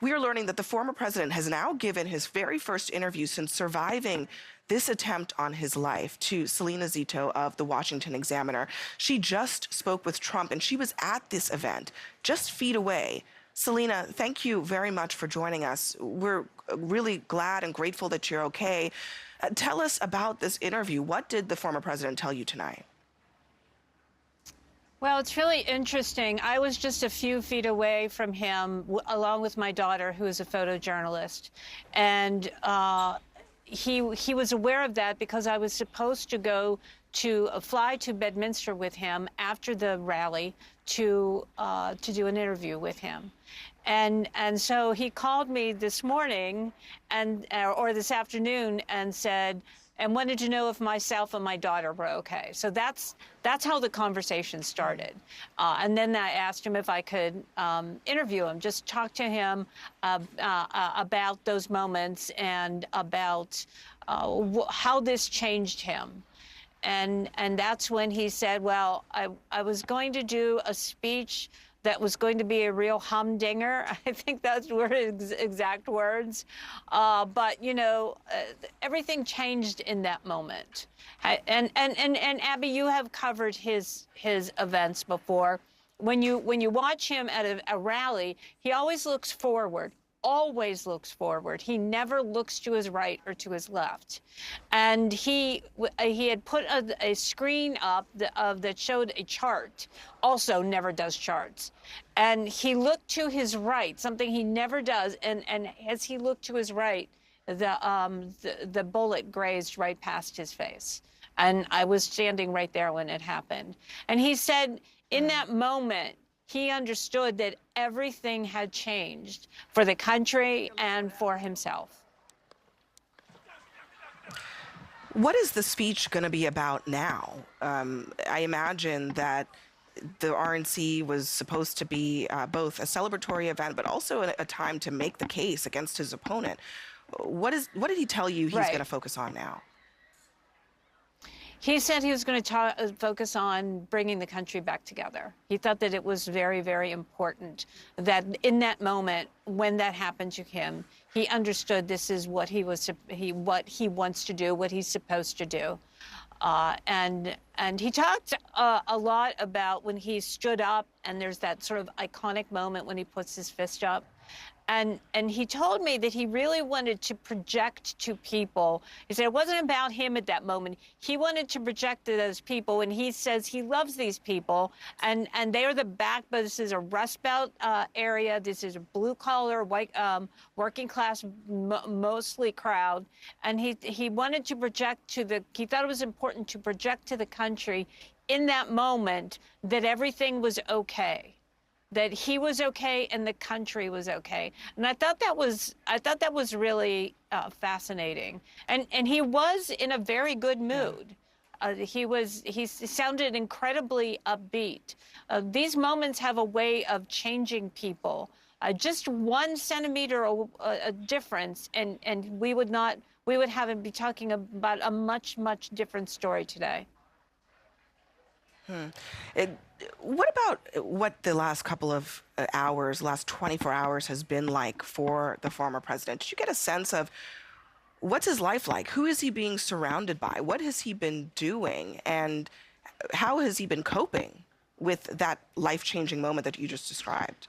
we are learning that the former president has now given his very first interview since surviving this attempt on his life to Selena Zito of the Washington Examiner. She just spoke with Trump, and she was at this event, just feet away. Selena, thank you very much for joining us. We're really glad and grateful that you're okay. Tell us about this interview. What did the former president tell you tonight? Well, it's really interesting. I was just a few feet away from him, along with my daughter, who is a photojournalist. And he was aware of that because I was supposed to go to fly to Bedminster with him after the rally to do an interview with him. And so he called me this morning or this afternoon and said, and wanted to know if myself and my daughter were okay. So that's how the conversation started. And then I asked him if I could interview him, just talk to him about those moments and about how this changed him. And that's when he said, well, I was going to do a speech that was going to be a real humdinger. I think those were his exact words. But, you know, everything changed in that moment. And Abby, you have covered his events before. When you watch him at a rally, he always looks forward. Always looks forward. He never looks to his right or to his left. And he had put a screen up that showed a chart. Also never does charts. And he looked to his right, something he never does. And as he looked to his right, the bullet grazed right past his face. And I was standing right there when it happened. And he said, in that moment, he understood that everything had changed for the country and for himself. What is the speech going to be about now? I imagine that the RNC was supposed to be both a celebratory event, but also a time to make the case against his opponent. What did he tell you he's going to focus on now? He said he was going to focus on bringing the country back together. He thought that it was very, very important that in that moment, when that happened to him, he understood this is what he wants to do, what he's supposed to do. And he talked a lot about when he stood up, and there's that sort of iconic moment when he puts his fist up. And he told me that he really wanted to project to people. He said it wasn't about him at that moment. He wanted to project to those people, and he says he loves these people, and they are the backbone. This is a Rust Belt area. This is a blue-collar, white, working-class, mostly crowd. And he wanted to project to he thought it was important to project to the country in that moment that everything was okay. That he was okay and the country was okay. And I thought that was really fascinating. And he was in a very good mood. He sounded incredibly upbeat. These moments have a way of changing people. Just 1 centimeter a difference, and we would have him be talking about a much, much different story today. What about what the last couple of hours, last 24 hours has been like for the former president? Did you get a sense of what's his life like? Who is he being surrounded by? What has he been doing? And how has he been coping with that life-changing moment that you just described?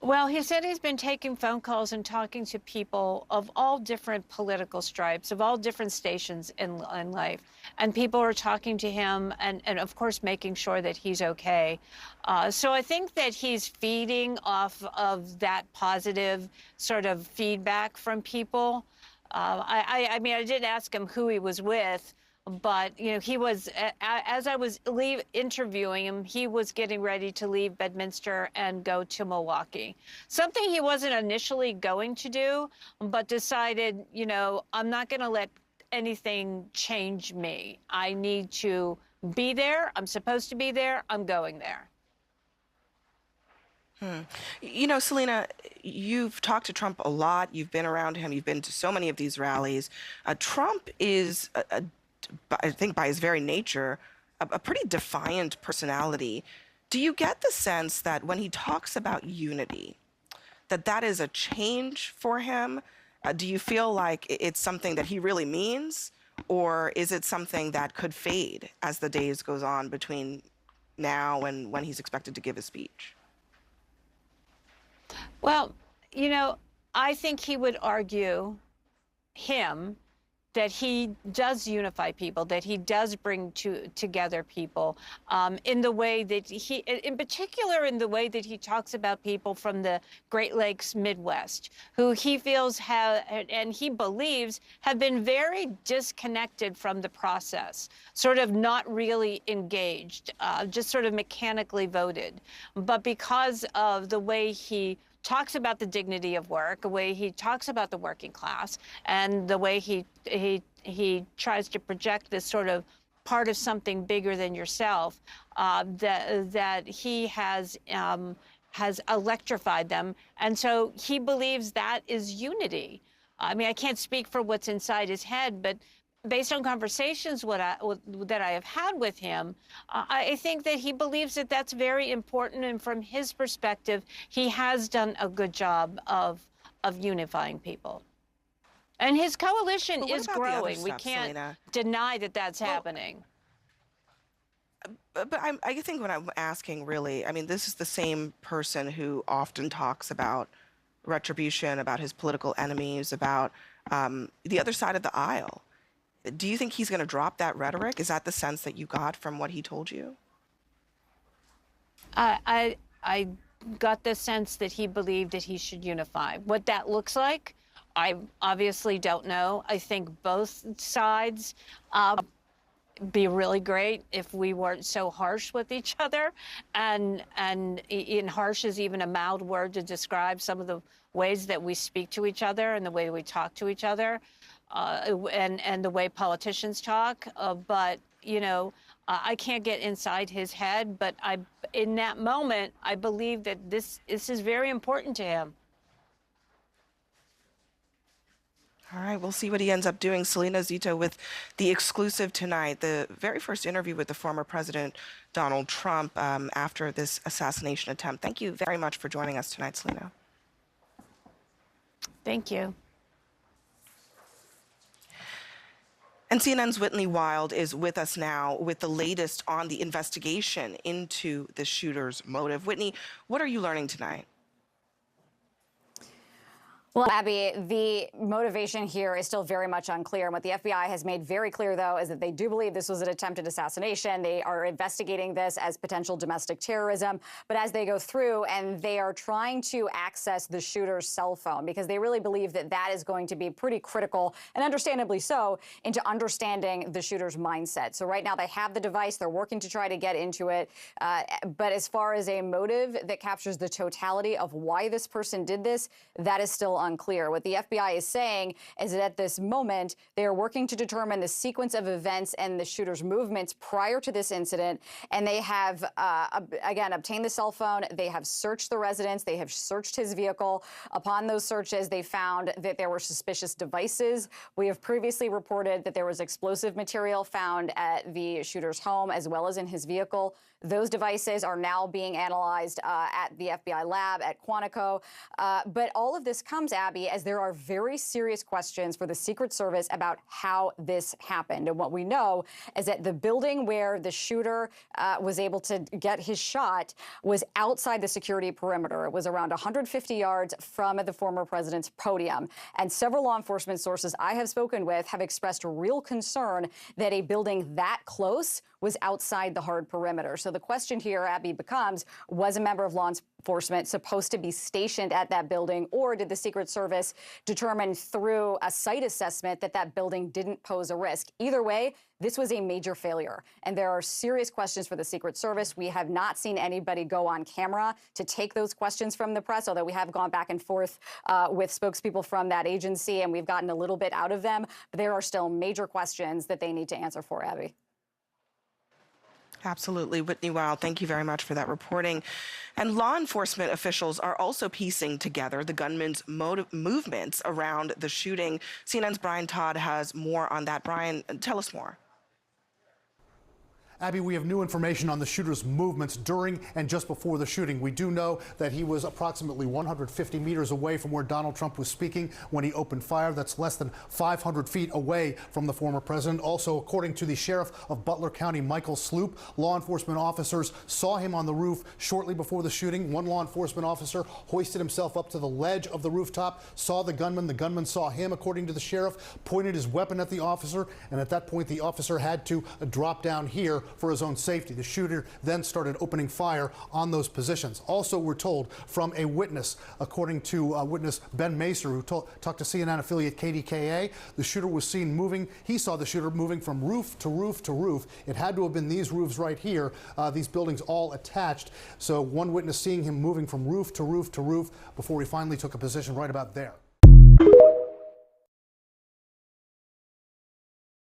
Well, he said he's been taking phone calls and talking to people of all different political stripes, of all different stations in life. And people are talking to him and of course, making sure that he's okay. So I think that he's feeding off of that positive sort of feedback from people. I mean, I did ask him who he was with. But, you know, he was, as I was interviewing him, he was getting ready to leave Bedminster and go to Milwaukee. Something he wasn't initially going to do, but decided, you know, I'm not going to let anything change me. I need to be there. I'm supposed to be there. I'm going there. You know, Selena, you've talked to Trump a lot. You've been around him. You've been to so many of these rallies. Trump is I think by his very nature, a pretty defiant personality. Do you get the sense that when he talks about unity, that is a change for him? Do you feel like it's something that he really means, or is it something that could fade as the days goes on between now and when he's expected to give his speech? Well, you know, I think he would argue that he does unify people, that he does bring together people in the way that in particular, in the way that he talks about people from the Great Lakes Midwest, who he feels have, and he believes, have been very disconnected from the process, sort of not really engaged, just sort of mechanically voted. But because of the way he talks about the dignity of work, the way he talks about the working class, and the way he tries to project this sort of part of something bigger than yourself, that he has electrified them, and so he believes that is unity. I mean, I can't speak for what's inside his head, but based on conversations that I have had with him, I think that he believes that that's very important, and from his perspective, he has done a good job of unifying people. And his coalition is growing. We can't deny that that's happening. But I think when I'm asking, really, I mean, this is the same person who often talks about retribution, about his political enemies, about the other side of the aisle. Do you think he's going to drop that rhetoric? Is that the sense that you got from what he told you? I got the sense that he believed that he should unify. What that looks like, I obviously don't know. I think both sides be really great if we weren't so harsh with each other, and harsh is even a mild word to describe some of the ways that we speak to each other and the way we talk to each other. And the way politicians talk, but I can't get inside his head. But in that moment, I believe that this is very important to him. All right, we'll see what he ends up doing. Selena Zito with the exclusive tonight, the very first interview with the former President Donald Trump after this assassination attempt. Thank you very much for joining us tonight, Selena. Thank you. And CNN's Whitney Wild is with us now with the latest on the investigation into the shooter's motive. Whitney, what are you learning tonight? Well, Abby, the motivation here is still very much unclear. And what the FBI has made very clear, though, is that they do believe this was an attempted assassination. They are investigating this as potential domestic terrorism. But as they go through, and they are trying to access the shooter's cell phone, because they really believe that that is going to be pretty critical, and understandably so, into understanding the shooter's mindset. So right now they have the device. They're working to try to get into it. But as far as a motive that captures the totality of why this person did this, that is still unclear. What the FBI is saying is that at this moment, they are working to determine the sequence of events and the shooter's movements prior to this incident. And they have, again, obtained the cell phone. They have searched the residence. They have searched his vehicle. Upon those searches, they found that there were suspicious devices. We have previously reported that there was explosive material found at the shooter's home as well as in his vehicle. Those devices are now being analyzed at the FBI lab at Quantico. But all of this comes, Abby, as there are very serious questions for the Secret Service about how this happened. And what we know is that the building where the shooter was able to get his shot was outside the security perimeter. It was around 150 yards from the former president's podium. And several law enforcement sources I have spoken with have expressed real concern that a building that close was outside the hard perimeter. So the question here, Abby, becomes, was a member of law enforcement supposed to be stationed at that building, or did the Secret Service determine through a site assessment that that building didn't pose a risk? Either way, this was a major failure, and there are serious questions for the Secret Service. We have not seen anybody go on camera to take those questions from the press, although we have gone back and forth with spokespeople from that agency, and we've gotten a little bit out of them. But there are still major questions that they need to answer for, Abby. Absolutely. Whitney Wild, thank you very much for that reporting. And law enforcement officials are also piecing together the gunman's movements around the shooting. CNN's Brian Todd has more on that. Brian, tell us more. Abby, we have new information on the shooter's movements during and just before the shooting. We do know that he was approximately 150 meters away from where Donald Trump was speaking when he opened fire. That's less than 500 feet away from the former president. Also, according to the sheriff of Butler County, Michael Sloop, law enforcement officers saw him on the roof shortly before the shooting. One law enforcement officer hoisted himself up to the ledge of the rooftop, saw the gunman. The gunman saw him, according to the sheriff, pointed his weapon at the officer, and at that point, the officer had to drop down here for his own safety. The shooter then started opening fire on those positions. Also, we're told from a witness, according to witness Ben Macer, who talked to CNN affiliate KDKA, the shooter was seen moving. He saw the shooter moving from roof to roof to roof. It had to have been these roofs right here, these buildings all attached. So one witness seeing him moving from roof to roof to roof before he finally took a position right about there.